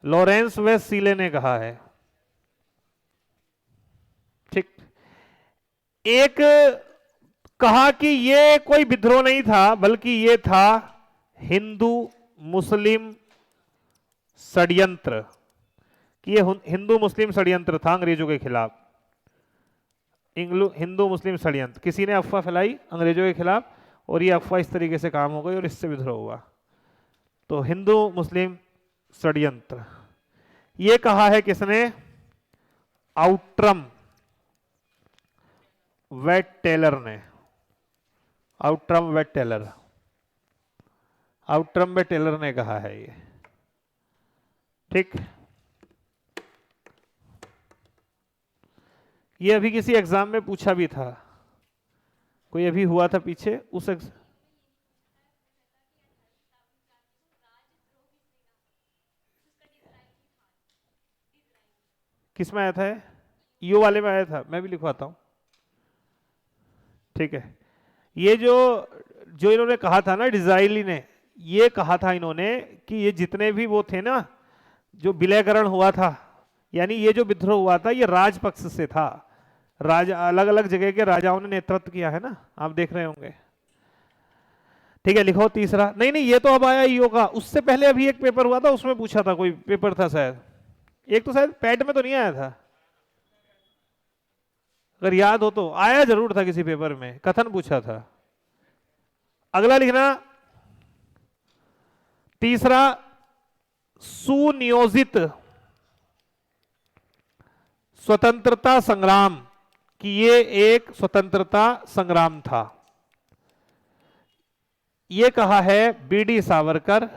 लॉरेंस व सीले ने कहा है। ठीक। एक कहा कि ये कोई विद्रोह नहीं था, बल्कि ये था हिंदू मुस्लिम षड्यंत्र, कि ये हिंदू मुस्लिम षड्यंत्र था अंग्रेजों के खिलाफ। हिंदू मुस्लिम षड्यंत्र, किसी ने अफवाह फैलाई अंग्रेजों के खिलाफ और ये अफवाह इस तरीके से काम हो गई और इससे विद्रोह हुआ। तो हिंदू मुस्लिम षड्यंत्र ये कहा है किसने? आउट्रम व टेलर ने। आउट्रम व टेलर, आउट्रम व टेलर ने कहा है ये। ठीक। ये अभी किसी एग्जाम में पूछा भी था, कोई अभी हुआ था पीछे उस किस में आया था? ईओ वाले में आया था, मैं भी लिखवाता हूं। ठीक है। ये जो जो इन्होंने कहा था ना, डिजाइली ने ये कहा था इन्होंने कि ये जितने भी वो थे ना, जो विलयकरण हुआ था, यानी ये जो विद्रोह हुआ था ये राजपक्ष से था। राजा, अलग अलग जगह के राजाओं ने नेतृत्व किया है ना, आप देख रहे होंगे। ठीक है, लिखो तीसरा। नहीं नहीं, ये तो अब आया ईओ का, उससे पहले अभी एक पेपर हुआ था, उसमें पूछा था, कोई पेपर था शायद, एक तो शायद पैड में तो नहीं आया था, अगर याद हो तो आया जरूर था किसी पेपर में, कथन पूछा था। अगला लिखना, तीसरा, सुनियोजित स्वतंत्रता संग्राम, कि ये एक स्वतंत्रता संग्राम था। ये कहा है वीडी सावरकर,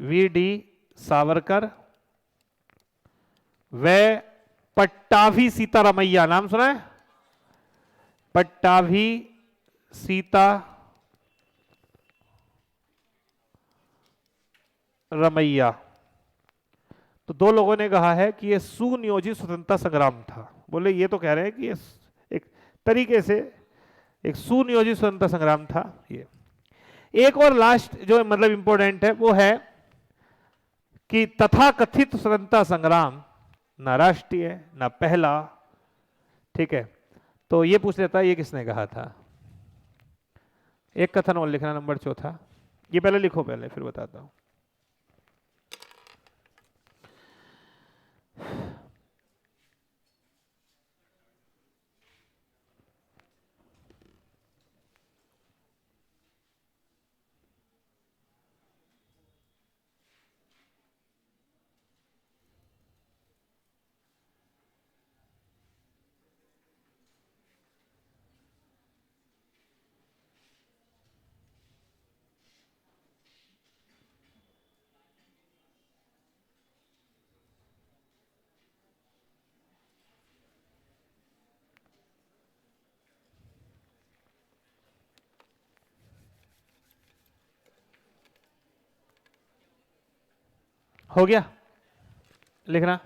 वीडी सावरकर व पट्टाभी सीतारामैया। नाम सुना है? पट्टाभी सीता रमैया। तो दो लोगों ने कहा है कि यह सुनियोजित स्वतंत्रता संग्राम था। बोले ये तो कह रहे हैं कि ये एक तरीके से एक सुनियोजित स्वतंत्रता संग्राम था। ये एक और लास्ट जो मतलब इंपॉर्टेंट है वो है कि तथाकथित स्वतंत्रता संग्राम ना राष्ट्रीय ना पहला। ठीक है, तो ये पूछ लेता है ये किसने कहा था। एक कथन और लिखना, नंबर चौथा। ये पहले लिखो, पहले फिर बताता हूं। हो गया लिखना,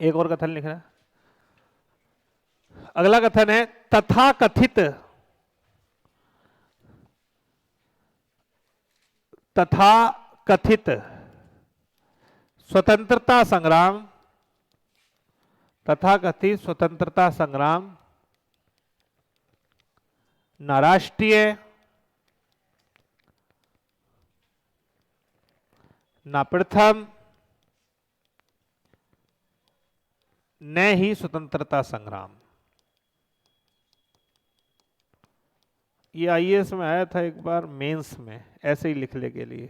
एक और कथन लिखना। अगला कथन है तथाकथित, तथाकथित स्वतंत्रता संग्राम, तथाकथित स्वतंत्रता संग्राम न राष्ट्रीय न प्रथम न ही स्वतंत्रता संग्राम। ये आईएएस में आया था एक बार, मेंस में ऐसे ही लिखने के लिए।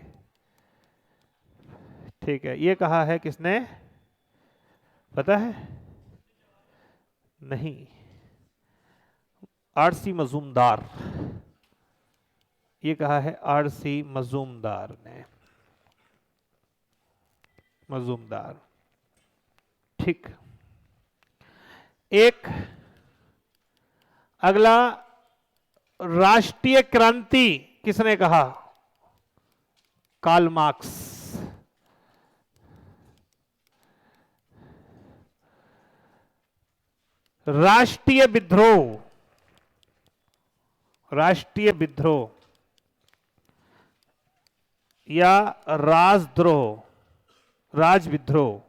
ठीक है, ये कहा है किसने पता है? नहीं, आरसी मजूमदार। ये कहा है आरसी मजूमदार ने, मजूमदार। ठीक। एक अगला, राष्ट्रीय क्रांति किसने कहा? Karl Marx. राष्ट्रीय विद्रोह, राष्ट्रीय विद्रोह या राजद्रोह, राज विद्रोह,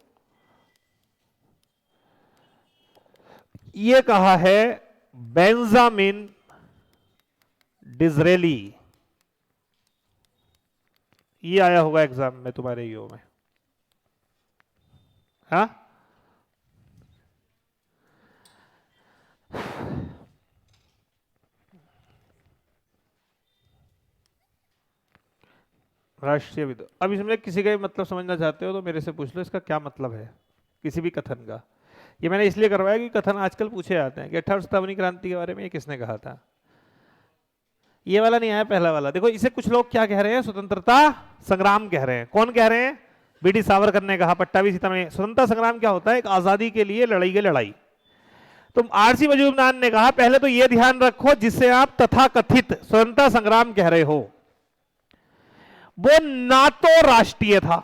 ये कहा है बेंजामिन डिज़रेली। ये आया होगा एग्जाम में तुम्हारे ईओ में, हाँ। राष्ट्रीय विद्रोह, अब इसमें किसी का भी मतलब समझना चाहते हो तो मेरे से पूछ लो इसका क्या मतलब है किसी भी कथन का। ये मैंने इसलिए करवाया कि कथन आजकल पूछे जाते हैं कि 1857 क्रांति के बारे में ये किसने कहा था। ये वाला नहीं आया, पहला वाला देखो। इसे कुछ लोग क्या कह रहे हैं, स्वतंत्रता संग्राम कह रहे हैं। कौन कह रहे हैं? बीडी सावरकर ने कहा पट्टाभी सीता में। स्वतंत्रता संग्राम क्या होता है? एक आजादी के लिए लड़ाई की लड़ाई। तो आरसी मजूमदार ने कहा पहले तो यह ध्यान रखो जिससे आप तथाकथित स्वतंत्रता संग्राम कह रहे हो वो ना तो राष्ट्रीय था,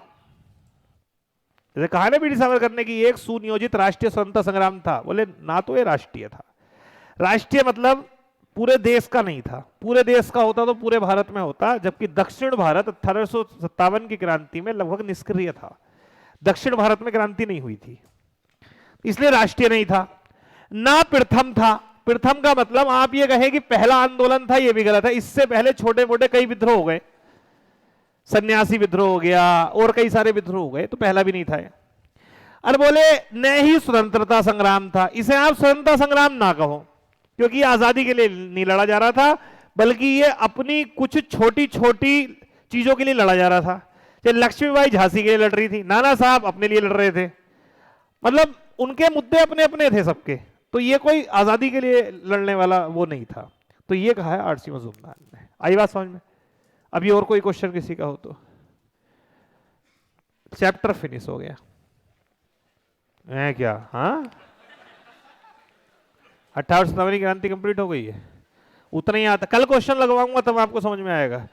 जैसे कहा ना बीडी सावरकर ने कि एक सुनियोजित राष्ट्रीय स्वतंत्रता संग्राम था, बोले ना तो ये राष्ट्रीय था। राष्ट्रीय मतलब पूरे देश का नहीं था, पूरे देश का होता तो पूरे भारत में होता, जबकि दक्षिण भारत 1857 की क्रांति में लगभग निष्क्रिय था। दक्षिण भारत में क्रांति नहीं हुई थी, इसलिए राष्ट्रीय नहीं था। ना प्रथम था। प्रथम का मतलब आप ये कहें कि पहला आंदोलन था, ये भी गलत है। इससे पहले छोटे मोटे कई विद्रोह हो गए, सन्यासी विद्रोह हो गया और कई सारे विद्रोह हो गए, तो पहला भी नहीं था। और बोले न ही स्वतंत्रता संग्राम था, इसे आप स्वतंत्रता संग्राम ना कहो क्योंकि आजादी के लिए नहीं लड़ा जा रहा था, बल्कि ये अपनी कुछ छोटी छोटी चीजों के लिए लड़ा जा रहा था। जैसे लक्ष्मीबाई झांसी के लिए लड़ रही थी, नाना साहब अपने लिए लड़ रहे थे, मतलब उनके मुद्दे अपने अपने थे सबके, तो ये कोई आजादी के लिए लड़ने वाला वो नहीं था। तो ये कहा है आरसी मजूमदार ने। आई बात समझ में? अभी और कोई क्वेश्चन किसी का हो तो? चैप्टर फिनिश हो गया है क्या? हाँ, 1857 की क्रांति कंप्लीट हो गई है, उतना ही आता। कल क्वेश्चन लगवाऊंगा तब आपको समझ में आएगा।